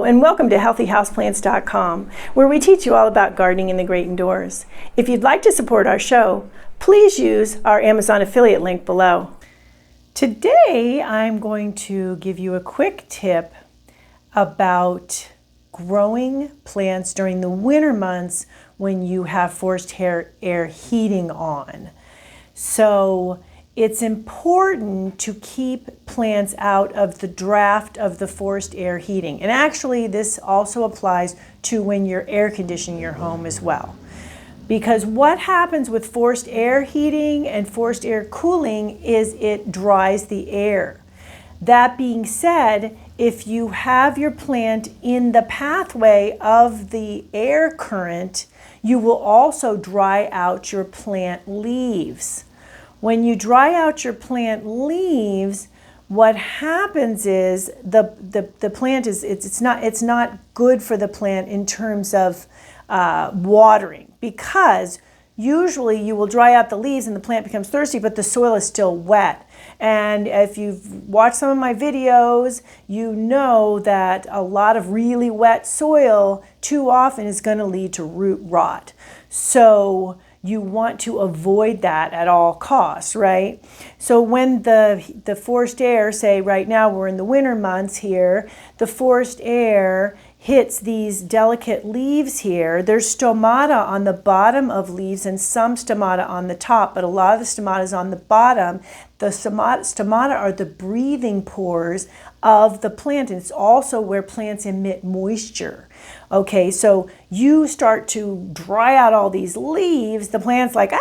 and welcome to healthyhouseplants.com, where we teach you all about gardening in the great indoors. If you'd like to support our show, please use our Amazon affiliate link below. Today, I'm going to give you a quick tip about growing plants during the winter months when you have forced air heating on. So it's important to keep plants out of the draft of the forced air heating. And actually, this also applies to when you're air conditioning your home as well. Because what happens with forced air heating and forced air cooling is it dries the air. That being said, if you have your plant in the pathway of the air current, you will also dry out your plant leaves. When you dry out your plant leaves, what happens is the plant is it's not good for the plant in terms of watering, because usually you will dry out the leaves and the plant becomes thirsty, but the soil is still wet. And if you've watched some of my videos, you know that a lot of really wet soil too often is going to lead to root rot. So you want to avoid that at all costs, right? So when the forced air, say right now we're in the winter months here, the forced air hits these delicate leaves here. There's stomata on the bottom of leaves and some stomata on the top, but a lot of the stomata is on the bottom. The stomata are the breathing pores of the plant, and it's also where plants emit moisture. Okay, so you start to dry out all these leaves, the plant's like,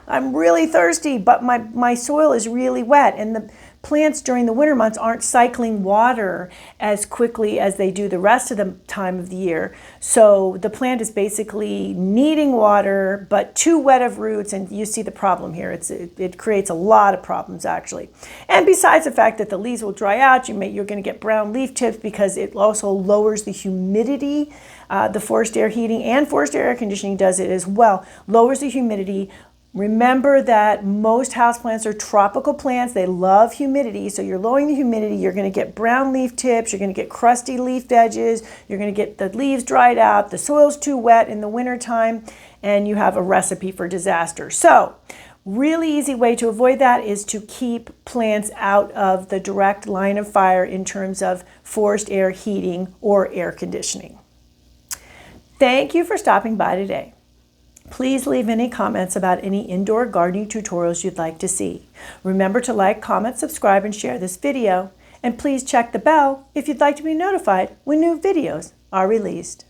I'm really thirsty, but my soil is really wet. And the plants during the winter months aren't cycling water as quickly as they do the rest of the time of the year. So the plant is basically needing water, but too wet of roots, and you see the problem here. It creates a lot of problems, actually. And besides the fact that the leaves will dry out, you're going to get brown leaf tips because it also lowers the humidity. The forced air heating and forced air conditioning does it as well. Lowers the humidity. Remember that most houseplants are tropical plants. They love humidity. So you're lowering the humidity. You're going to get brown leaf tips. You're going to get crusty leaf edges. You're going to get the leaves dried out. The soil's too wet in the wintertime, and you have a recipe for disaster. So really easy way to avoid that is to keep plants out of the direct line of fire in terms of forced air heating or air conditioning. Thank you for stopping by today. Please leave any comments about any indoor gardening tutorials you'd like to see. Remember to like, comment, subscribe, and share this video. And please check the bell if you'd like to be notified when new videos are released.